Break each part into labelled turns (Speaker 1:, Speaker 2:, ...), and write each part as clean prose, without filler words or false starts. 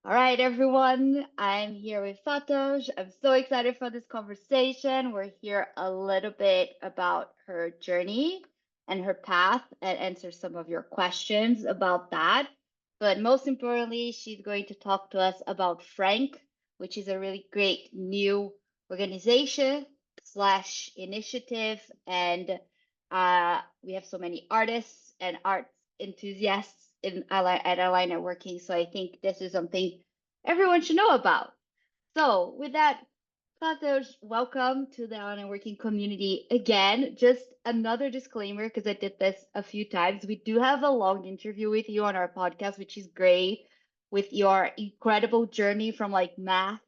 Speaker 1: All right, everyone. I'm here with Fatosh. I'm so excited for this conversation. We're here a little bit about her journey and her path and answer some of your questions about that. But most importantly, she's going to talk to us about Frank, which is a really great new organization slash initiative. And we have so many artists and art enthusiasts at Ally Networking. So I think this is something everyone should know about. So with that, Fatos, welcome to the Ally Networking community again. Just another disclaimer, because I did this a few times. We do have a long interview with you on our podcast, which is great, with your incredible journey from like math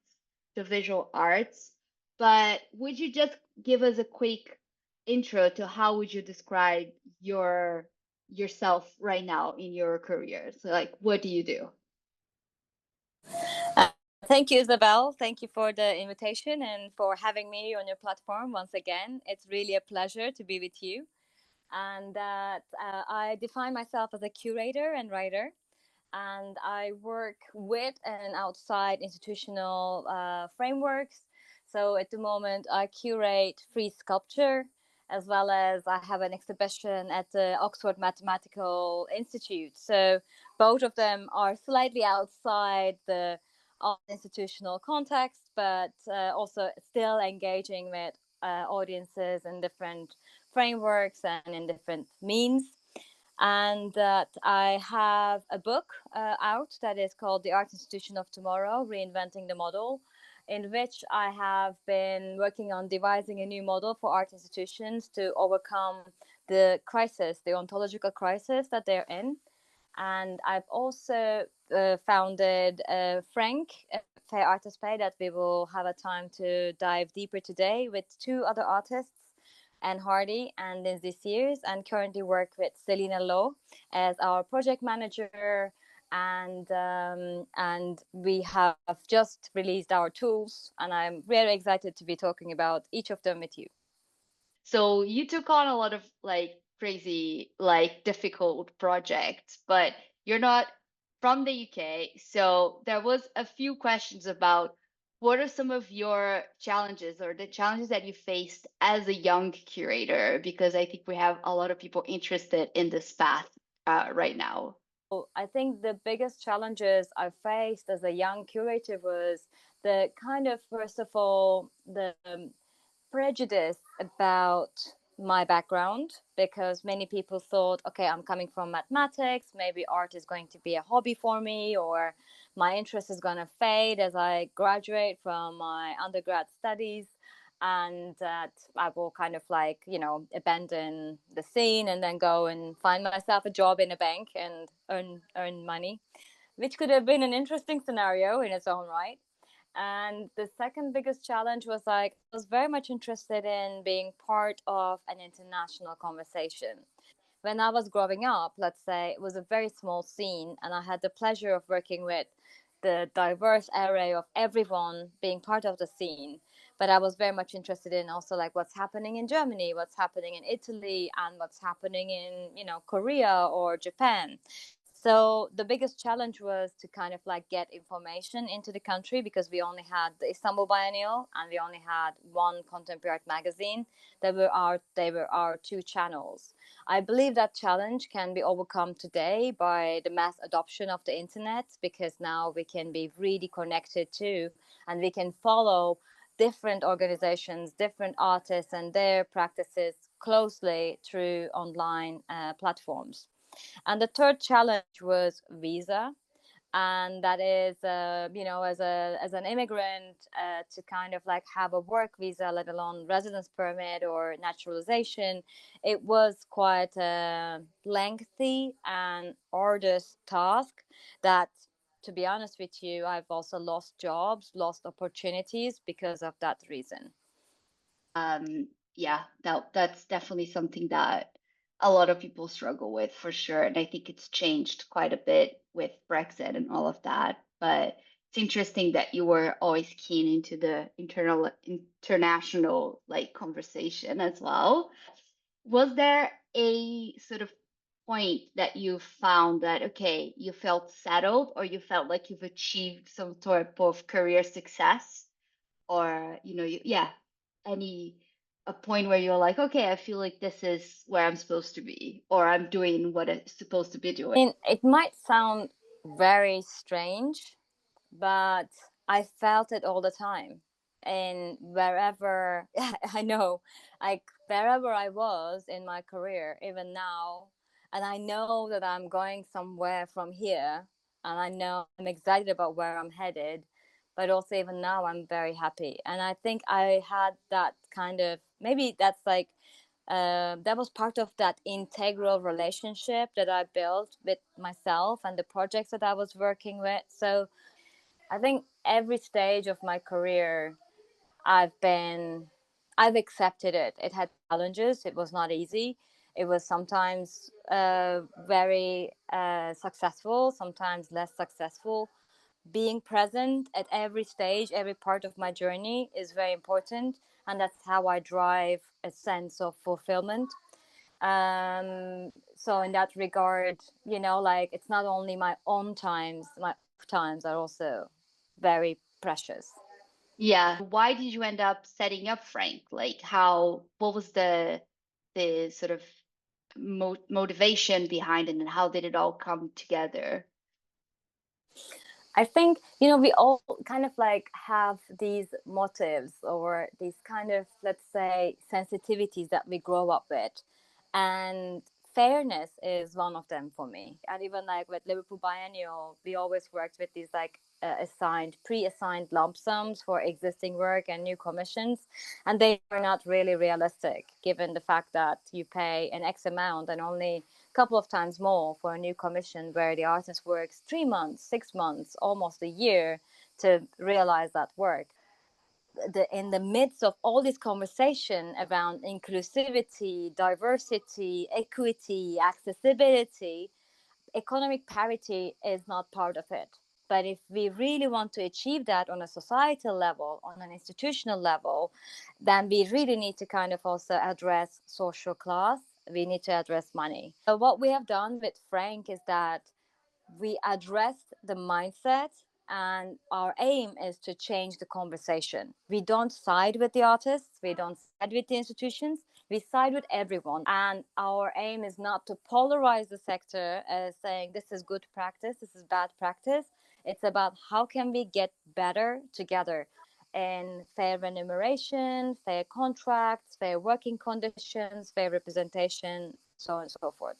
Speaker 1: to visual arts. But would you just give us a quick intro to how would you describe yourself right now in your career? So like, what do you do?
Speaker 2: Uh, Thank you, Isabel. Thank you for the invitation and for having me on your platform once again. It's really a pleasure to be with you. And that I define myself as a curator and writer, and I work with and outside institutional frameworks. So at the moment, I curate free sculpture, as well as I have an exhibition at the Oxford Mathematical Institute. So both of them are slightly outside the institutional context, but also still engaging with audiences in different frameworks and in different means. And that I have a book out that is called The Art Institution of Tomorrow, Reinventing the Model, in which I have been working on devising a new model for art institutions to overcome the crisis, the ontological crisis that they're in. And I've also founded Frank, a Fair Artist Pay, that we will have a time to dive deeper today with two other artists, and Hardy, and in this year's, and currently work with Selena Lowe as our project manager. And we have just released our tools, and I'm very excited to be talking about each of them with you.
Speaker 1: So you took on a lot of like crazy, like difficult projects, but you're not from the UK. So there was a few questions about what are some of your challenges or the challenges that you faced as a young curator? Because I think we have a lot of people interested in this path right now.
Speaker 2: So I think the biggest challenges I faced as a young curator was the kind of, first of all, the prejudice about my background, because many people thought, okay, I'm coming from mathematics, maybe art is going to be a hobby for me, or my interest is going to fade as I graduate from my undergrad studies, and that I will kind of like, abandon the scene and then go and find myself a job in a bank and earn money, which could have been an interesting scenario in its own right. And the second biggest challenge was like, I was very much interested in being part of an international conversation. When I was growing up, let's say, it was a very small scene, and I had the pleasure of working with the diverse array of everyone being part of the scene. But I was very much interested in also like what's happening in Germany, what's happening in Italy, and what's happening in, Korea or Japan. So the biggest challenge was to kind of like get information into the country, because we only had the Istanbul Biennial and we only had one contemporary art magazine. They were our two channels. I believe that challenge can be overcome today by the mass adoption of the internet, because now we can be really connected to, and we can follow different organizations, different artists and their practices closely through online platforms. And the third challenge was visa, and that is, as an immigrant, to kind of like have a work visa, let alone residence permit or naturalization, it was quite a lengthy and arduous task. That, to be honest with you, I've also lost jobs, lost opportunities because of that reason.
Speaker 1: Yeah, that's definitely something that a lot of people struggle with for sure. And I think it's changed quite a bit with Brexit and all of that. But it's interesting that you were always keen into the international like conversation as well. Was there a sort of point that you found that, okay, you felt settled or you felt like you've achieved some sort of career success or, yeah, any a point where you're like, okay, I feel like this is where I'm supposed to be or I'm doing what I'm supposed to be doing?
Speaker 2: It might sound very strange, but I felt it all the time. And wherever I know, like wherever I was in my career, even now, and I know that I'm going somewhere from here, and I know I'm excited about where I'm headed, but also even now I'm very happy. And I think I had that kind of, maybe that's like that was part of that integral relationship that I built with myself and the projects that I was working with. So I think every stage of my career, I've accepted it. It had challenges. It was not easy. It was sometimes very successful, sometimes less successful. Being present at every stage, every part of my journey is very important, and that's how I drive a sense of fulfillment. So in that regard, like it's not only my own times, my off times are also very precious.
Speaker 1: Yeah. Why did you end up setting up Frank? Like what was the sort of motivation behind it and how did it all come together?
Speaker 2: I think, we all kind of like have these motives or these kind of, let's say, sensitivities that we grow up with. And fairness is one of them for me. And even like with Liverpool Biennial, we always worked with these like pre-assigned lump sums for existing work and new commissions. And they are not really realistic given the fact that you pay an X amount and only couple of times more for a new commission where the artist works 3 months, 6 months, almost a year to realize that work. In the midst of all this conversation around inclusivity, diversity, equity, accessibility, economic parity is not part of it. But if we really want to achieve that on a societal level, on an institutional level, then we really need to kind of also address social class. We need to address money. So what we have done with Frank is that we address the mindset, and our aim is to change the conversation. We don't side with the artists, we don't side with the institutions, we side with everyone. And our aim is not to polarize the sector as saying this is good practice, this is bad practice. It's about how can we get better together in fair remuneration, fair contracts, fair working conditions, fair representation, so on and so forth.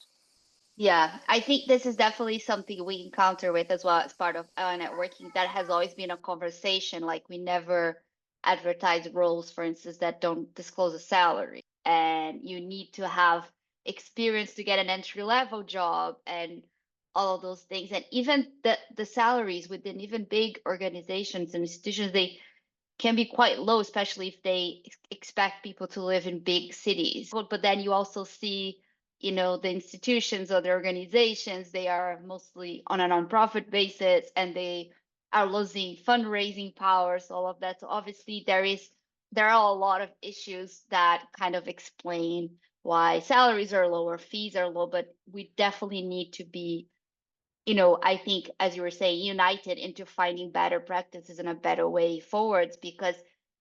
Speaker 1: Yeah, I think this is definitely something we encounter with as well as part of our networking. That has always been a conversation. Like we never advertise roles, for instance, that don't disclose a salary. And you need to have experience to get an entry level job and all of those things. And even the salaries within even big organizations and institutions, they can be quite low, especially if they expect people to live in big cities. But then you also see, the institutions or the organizations, they are mostly on a nonprofit basis and they are losing fundraising powers, all of that. So obviously there are a lot of issues that kind of explain why salaries are low or fees are low, but we definitely need to be, I think, as you were saying, united into finding better practices and a better way forwards because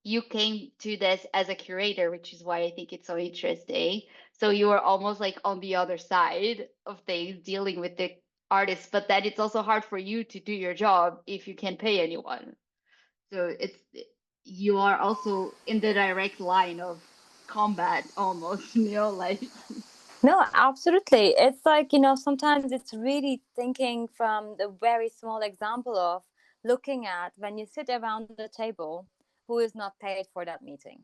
Speaker 1: you came to this as a curator, which is why I think it's so interesting. So you are almost like on the other side of things, dealing with the artists, but then it's also hard for you to do your job if you can't pay anyone. So you are also in the direct line of combat almost, like.
Speaker 2: No, absolutely. It's like, sometimes it's really thinking from the very small example of looking at when you sit around the table, who is not paid for that meeting,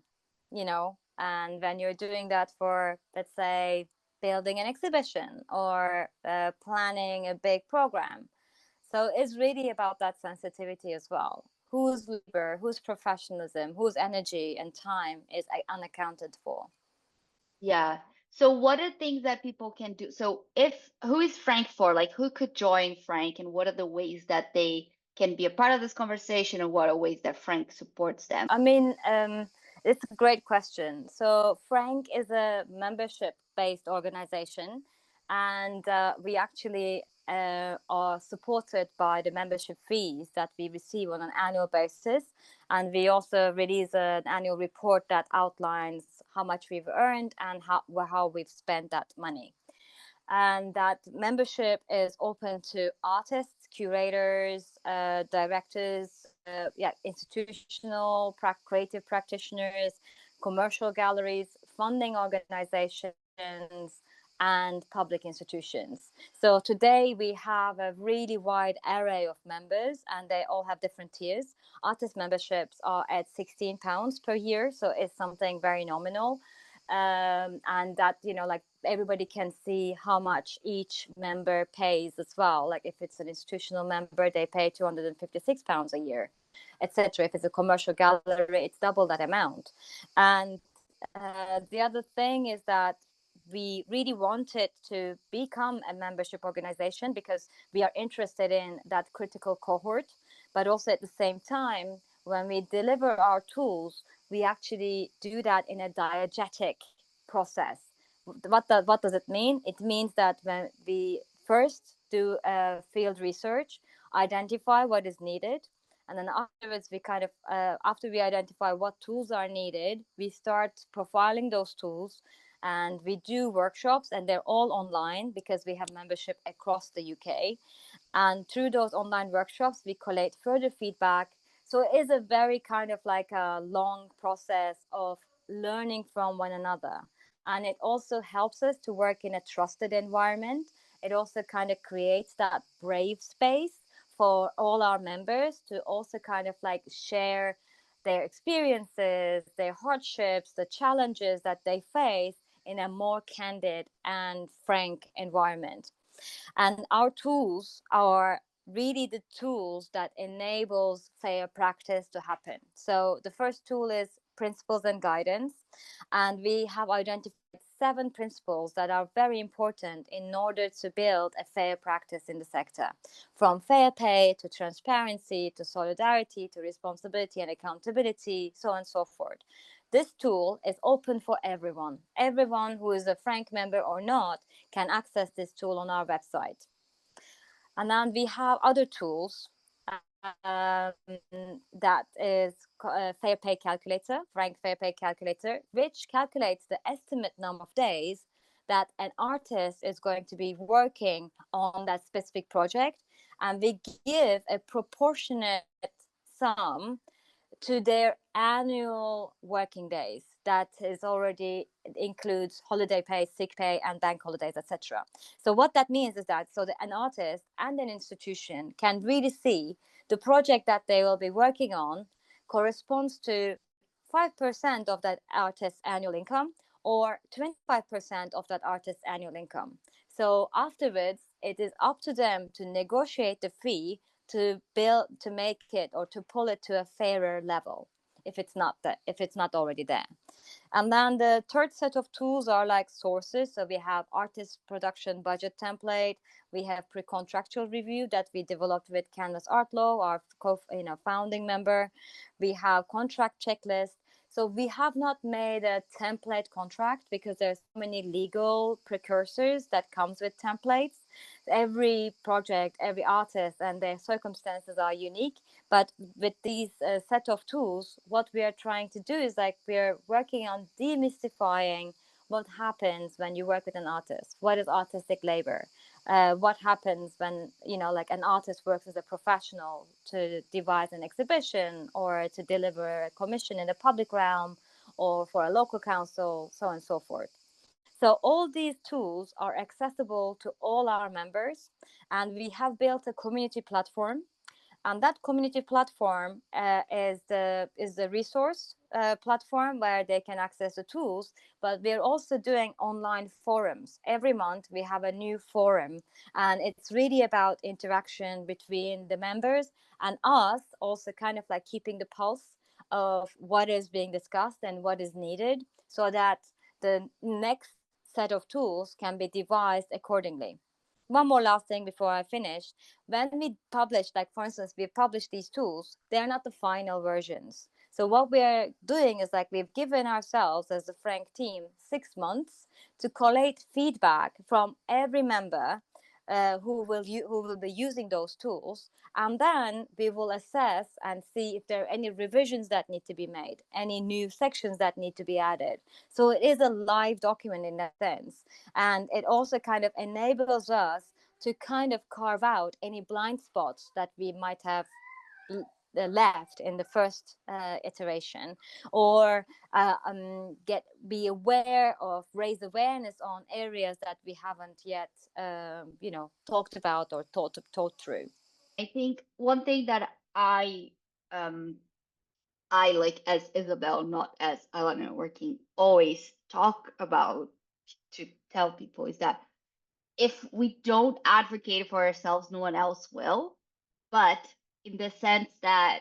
Speaker 2: and when you're doing that for, let's say, building an exhibition or planning a big program. So it's really about that sensitivity as well. Whose labor, whose professionalism, whose energy and time is unaccounted for.
Speaker 1: Yeah. So what are things that people can do? So if who is Frank for? Like who could join Frank and what are the ways that they can be a part of this conversation and what are ways that Frank supports them?
Speaker 2: I mean, it's a great question. So Frank is a membership-based organization, And we actually are supported by the membership fees that we receive on an annual basis. And we also release an annual report that outlines how much we've earned and how we've spent that money. And that membership is open to artists, curators, directors, institutional, creative practitioners, commercial galleries, funding organizations, and public institutions. So today we have a really wide array of members, and they all have different tiers. Artist memberships are at £16 per year, so it's something very nominal. And that, like, everybody can see how much each member pays as well. Like if it's an institutional member, they pay £256 a year, etc. If it's a commercial gallery, it's double that amount. And the other thing is that we really wanted to become a membership organization because we are interested in that critical cohort, but also at the same time, when we deliver our tools, we actually do that in a diegetic process. What does it mean? It means that when we first do field research, identify what is needed, and then afterwards we kind of after we identify what tools are needed, we start profiling those tools, and we do workshops, and they're all online because we have membership across the UK. And through those online workshops, we collate further feedback. So it is a very kind of like a long process of learning from one another. And it also helps us to work in a trusted environment. It also kind of creates that brave space for all our members to also kind of like share their experiences, their hardships, the challenges that they face in a more candid and frank environment. And our tools are really the tools that enables fair practice to happen. So the first tool is principles and guidance, and we have identified 7 principles that are very important in order to build a fair practice in the sector, from fair pay to transparency to solidarity to responsibility and accountability, so on and so forth. This tool is open for everyone. Everyone who is a Frank member or not can access this tool on our website. And then we have other tools. That is Fair Pay Calculator, Frank Fair Pay Calculator, which calculates the estimate number of days that an artist is going to be working on that specific project. And we give a proportionate sum to their annual working days. That is already includes holiday pay, sick pay, and bank holidays, etc. So what that means is that an artist and an institution can really see the project that they will be working on corresponds to 5% of that artist's annual income or 25% of that artist's annual income. So afterwards, it is up to them to negotiate the fee to make it or to pull it to a fairer level if it's not already there. And then the third set of tools are like sources. So we have artist production budget template. We have pre-contractual review that we developed with Canvas Art Law, our founding member. We have contract checklist. So we have not made a template contract because there's so many legal precursors that comes with templates. Every project, every artist and their circumstances are unique. But with these set of tools, what we are trying to do is like we're working on demystifying what happens when you work with an artist. What is artistic labor? What happens when like an artist works as a professional to devise an exhibition or to deliver a commission in the public realm or for a local council, so on and so forth. So all these tools are accessible to all our members, and we have built a community platform. And that community platform is the resource platform where they can access the tools. But we're also doing online forums. Every month we have a new forum, and it's really about interaction between the members and us, also kind of like keeping the pulse of what is being discussed and what is needed, so that the next set of tools can be devised accordingly. One more last thing before I finish. When we publish, like for instance, we publish these tools, they're not the final versions. So what we're doing is like we've given ourselves as a Frank team 6 months to collate feedback from every member who will be using those tools, and then we will assess and see if there are any revisions that need to be made, any new sections that need to be added. So it is a live document in that sense, and it also kind of enables us to kind of carve out any blind spots that we might have left in the first iteration, or be aware of, raise awareness on areas that we haven't yet talked about or thought through.
Speaker 1: I think one thing that um I like as Isabel, not as Alana working, always talk about to tell people is that if we don't advocate for ourselves, no one else will. But in the sense that,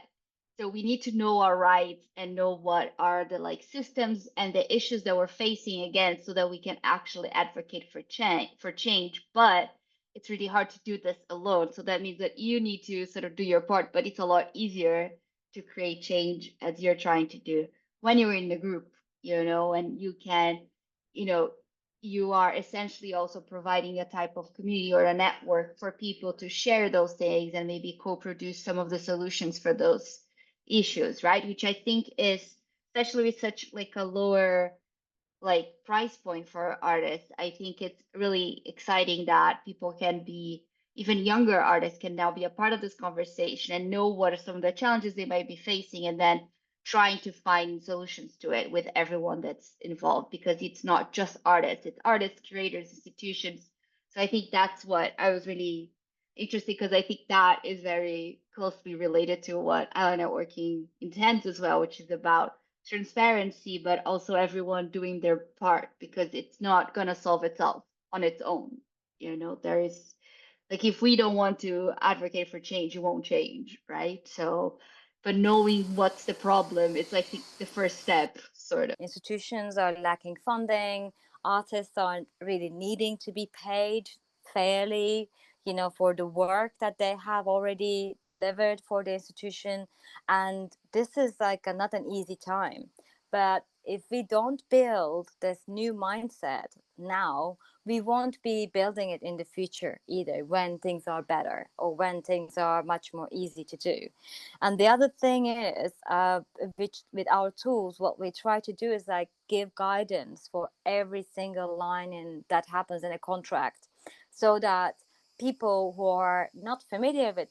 Speaker 1: so we need to know our rights and know what are the like systems and the issues that we're facing again, so that we can actually advocate for change. But it's really hard to do this alone. So that means that you need to sort of do your part, but it's a lot easier to create change as you're trying to do when you're in the group, and you can, you know, you are essentially also providing a type of community or a network for people to share those things and maybe co-produce some of the solutions for those issues, right? Which I think is, especially with such like a lower like price point for artists, I think it's really exciting that people can be, even younger artists can now be a part of this conversation and know what are some of the challenges they might be facing, and then trying to find solutions to it with everyone that's involved, because it's not just artists, it's artists, curators, institutions. So I think that's what I was really interested, because I think that is very closely related to what Ally Networking intends as well, which is about transparency, but also everyone doing their part, because it's not going to solve itself on its own. There is, like, if we don't want to advocate for change, it won't change, right? So, but knowing what's the problem, it's like the first step, sort of.
Speaker 2: Institutions are lacking funding, artists aren't really needing to be paid fairly, for the work that they have already delivered for the institution. And this is like not an easy time. But if we don't build this new mindset now, we won't be building it in the future either, when things are better or when things are much more easy to do. And the other thing is, which with our tools, what we try to do is like give guidance for every single line that happens in a contract, so that people who are not familiar with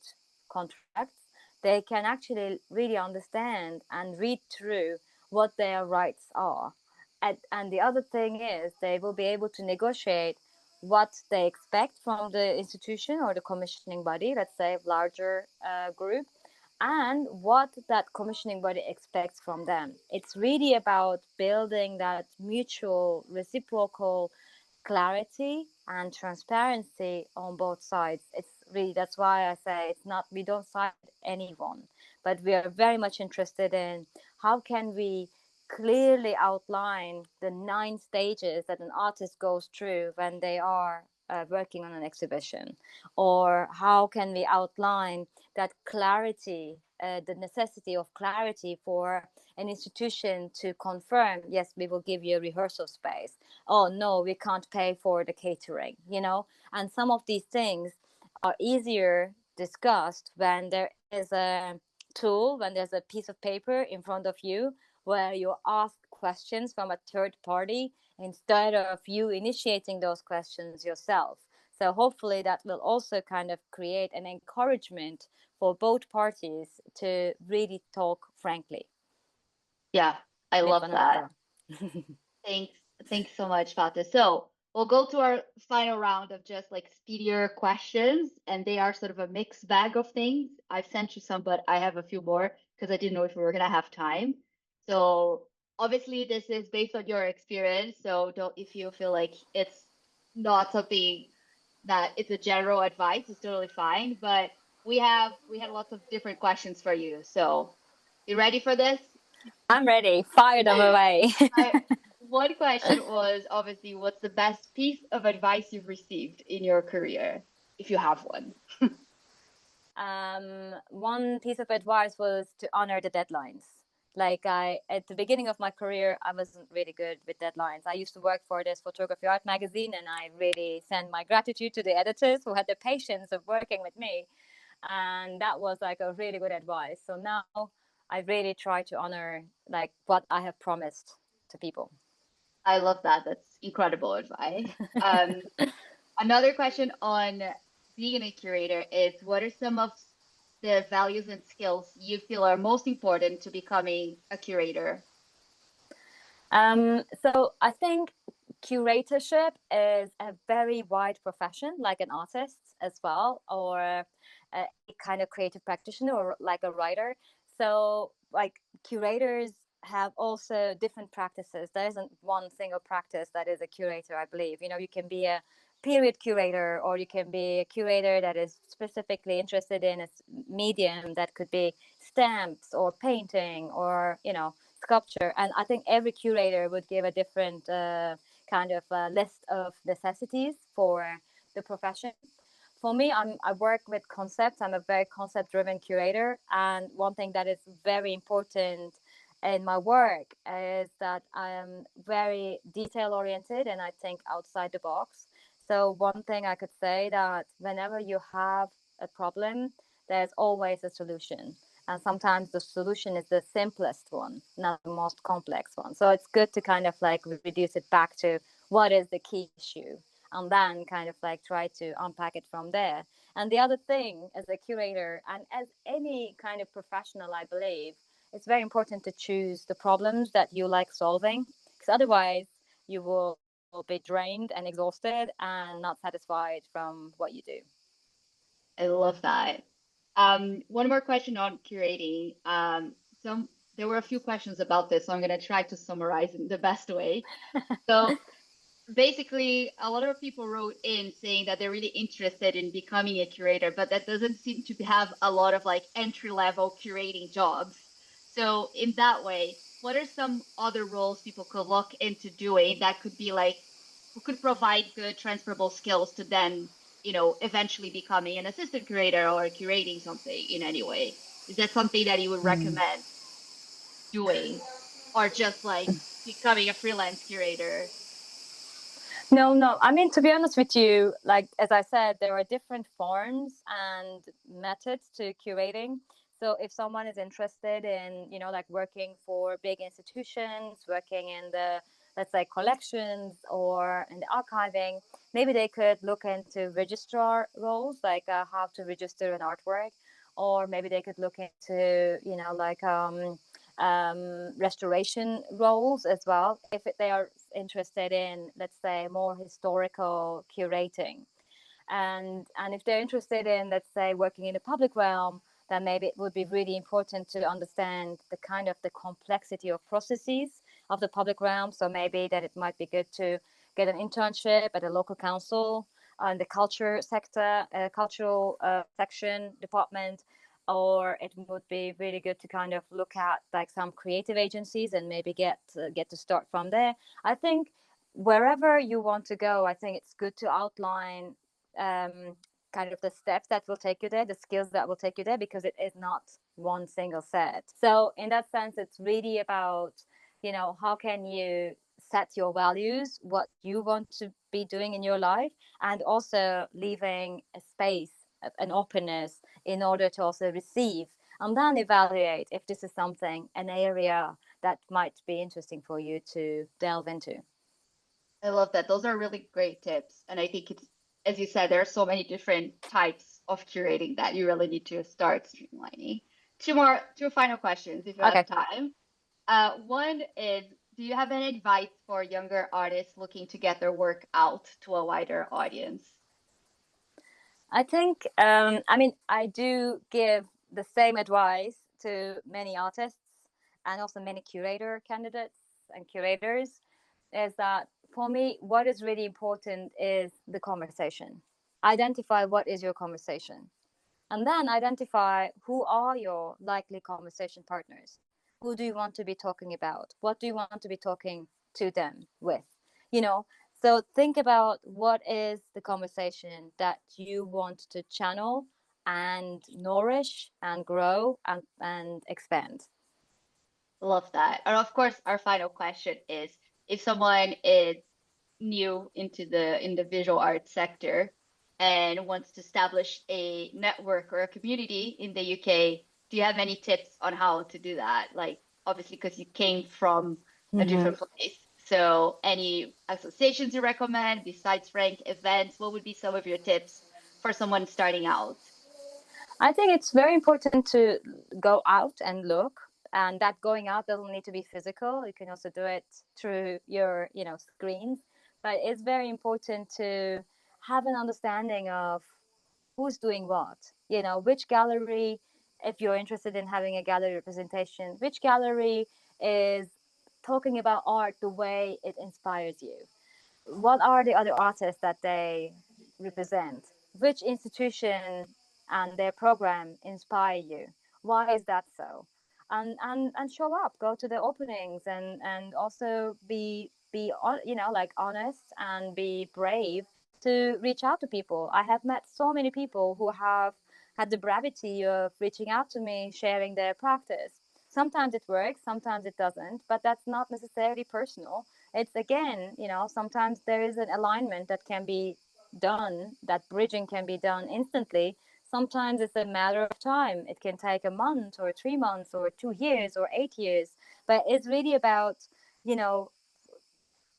Speaker 2: contracts, they can actually really understand and read through what their rights are. And the other thing is, they will be able to negotiate what they expect from the institution or the commissioning body, let's say a larger group, and what that commissioning body expects from them. It's really about building that mutual, reciprocal clarity and transparency on both sides. It's really, that's why I say it's not, we don't side with anyone, but we are very much interested in how can we clearly outline the 9 stages that an artist goes through when they are working on an exhibition, or how can we outline that clarity, the necessity of clarity for an institution to confirm, yes, we will give you a rehearsal space. Oh, no, we can't pay for the catering, And some of these things are easier discussed when there is a tool, when there's a piece of paper in front of you where you ask questions from a third party instead of you initiating those questions yourself. So hopefully that will also kind of create an encouragement for both parties to really talk frankly.
Speaker 1: Yeah, I
Speaker 2: with
Speaker 1: love
Speaker 2: one
Speaker 1: that.
Speaker 2: another.
Speaker 1: Thanks. Thanks so much, Fatih. So we'll go to our final round of just like speedier questions, and they are sort of a mixed bag of things. I've sent you some, but I have a few more because I didn't know if we were gonna have time. So obviously this is based on your experience. So don't, if you feel like it's not something that it's a general advice, it's totally fine. But we had lots of different questions for you. So you ready for this?
Speaker 2: I'm ready. Fire them away.
Speaker 1: One question was obviously, what's the best piece of advice you've received in your career, if you have one?
Speaker 2: One piece of advice was to honor the deadlines. Like at the beginning of my career, I wasn't really good with deadlines. I used to work for this photography art magazine, and I really send my gratitude to the editors who had the patience of working with me. And that was like a really good advice. So now I really try to honor like what I have promised to people.
Speaker 1: I love that. That's incredible advice. Um, Another question on being a curator is what are some of the values and skills you feel are most important to becoming a curator?
Speaker 2: So I think curatorship is a very wide profession, like an artist as well, or a kind of creative practitioner, or like a writer. So like curators have also different practices. There isn't one single practice that is a curator, I believe. You know, you can be a period curator, or you can be a curator that is specifically interested in a medium that could be stamps or painting or, you know, sculpture. And I think every curator would give a different kind of list of necessities for the profession. For me, I work with concepts. I'm a very concept driven curator. And one thing that is very important in my work is that I am very detail oriented and I think outside the box. So one thing I could say that whenever you have a problem, there's always a solution. And sometimes the solution is the simplest one, not the most complex one. So it's good to kind of like reduce it back to what is the key issue, and then kind of like try to unpack it from there. And the other thing, as a curator and as any kind of professional, I believe it's very important to choose the problems that you like solving, because otherwise you will be drained and exhausted and not satisfied from what you do.
Speaker 1: I love that. One more question on curating. Some There were a few questions about this, so I'm going to try to summarize in the best way. So basically, a lot of people wrote in saying that they're really interested in becoming a curator, but that doesn't seem to have a lot of like entry level curating jobs. So in that way, what are some other roles people could look into doing that could be like who could provide good transferable skills to then, eventually becoming an assistant curator or curating something in any way? Is that something that you would recommend doing, or just like becoming a freelance curator?
Speaker 2: No, no. I mean, to be honest with you, like as I said, there are different forms and methods to curating. So if someone is interested in, you know, like working for big institutions, working in the, let's say, collections or in the archiving, maybe they could look into registrar roles, like how to register an artwork, or maybe they could look into, you know, like restoration roles as well, if they are interested in, let's say, more historical curating. And if they're interested in, let's say, working in the public realm, then maybe it would be really important to understand the kind of the complexity of processes of the public realm. So maybe that it might be good to get an internship at a local council in the culture sector, cultural section department, or it would be really good to kind of look at like some creative agencies and maybe get to start from there. I think wherever you want to go, I think it's good to outline kind of the steps that will take you there, the skills that will take you there, because it is not one single set. So in that sense, it's really about, you know, how can you set your values, what you want to be doing in your life, and also leaving a space, an openness in order to also receive, and then evaluate if this is something, an area that might be interesting for you to delve into.
Speaker 1: I love that. Those are really great tips. And I think it's, as you said, there are so many different types of curating that you really need to start streamlining. Two final questions if you have
Speaker 2: Okay.
Speaker 1: time. One is, do you have any advice for younger artists looking to get their work out to a wider audience?
Speaker 2: I think, I mean, I do give the same advice to many artists and also many curator candidates and curators, is that for me, what is really important is the conversation. Identify what is your conversation, and then identify who are your likely conversation partners. Who do you want to be talking about? What do you want to be talking to them with? You know, so think about what is the conversation that you want to channel and nourish and grow and expand.
Speaker 1: Love that. And of course, our final question is if someone is new into the visual arts sector and wants to establish a network or a community in the UK, do you have any tips on how to do that? Like obviously because you came from a
Speaker 2: Mm-hmm.
Speaker 1: different place. So any associations you recommend besides Frank events, what would be some of your tips for someone starting out?
Speaker 2: I think it's very important to go out and look, and that going out doesn't need to be physical. You can also do it through your, screens. But it's very important to have an understanding of who's doing what. Which gallery, if you're interested in having a gallery representation, which gallery is talking about art the way it inspires you. What are the other artists that they represent? Which institution and their program inspire you? Why is that so? And show up, go to the openings, and also be like honest and be brave to reach out to people. I have met so many people who have had the brevity of reaching out to me, sharing their practice. Sometimes it works, sometimes it doesn't, but that's not necessarily personal. It's again, sometimes there is an alignment that can be done, that bridging can be done instantly. Sometimes it's a matter of time. It can take a month or 3 months or 2 years or 8 years. But it's really about, you know,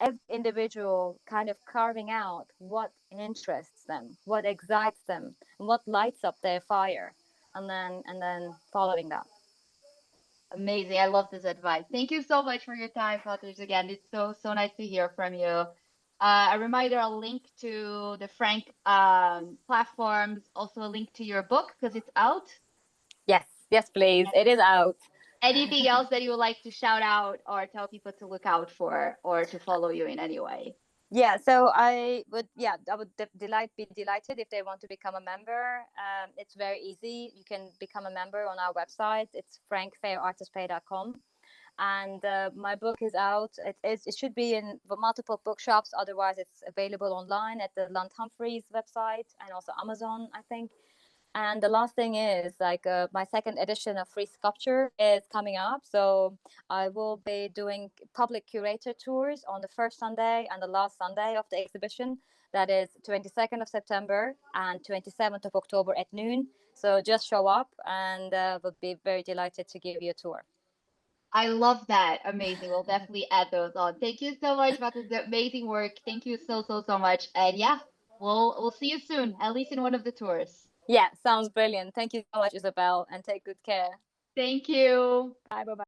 Speaker 2: every individual kind of carving out what interests them, what excites them, and what lights up their fire, and then following that.
Speaker 1: Amazing. I love this advice. Thank you so much for your time, Fathers. Again, it's so nice to hear from you. A reminder, I'll link to the Frank platforms, also a link to your book because it's out.
Speaker 2: Yes, yes, please. It is out.
Speaker 1: Anything else that you would like to shout out or tell people to look out for or to follow you in any way?
Speaker 2: Yeah, so I would be delighted if they want to become a member. It's very easy. You can become a member on our website. It's frankfairartistpay.com. And my book is out. It should be in multiple bookshops. Otherwise, it's available online at the Land Humphreys website and also Amazon, I think. And the last thing is like my second edition of Free Sculpture is coming up. So I will be doing public curator tours on the first Sunday and the last Sunday of the exhibition. That is 22nd of September and 27th of October at noon. So just show up and we'll be very delighted to give you a tour.
Speaker 1: I love that. Amazing. We'll definitely add those on. Thank you so much for the amazing work. Thank you so much. And yeah, we'll see you soon, at least in one of the tours.
Speaker 2: Yeah, sounds brilliant. Thank you so much, Isabel, and take good care.
Speaker 1: Thank you.
Speaker 2: Bye. Bye.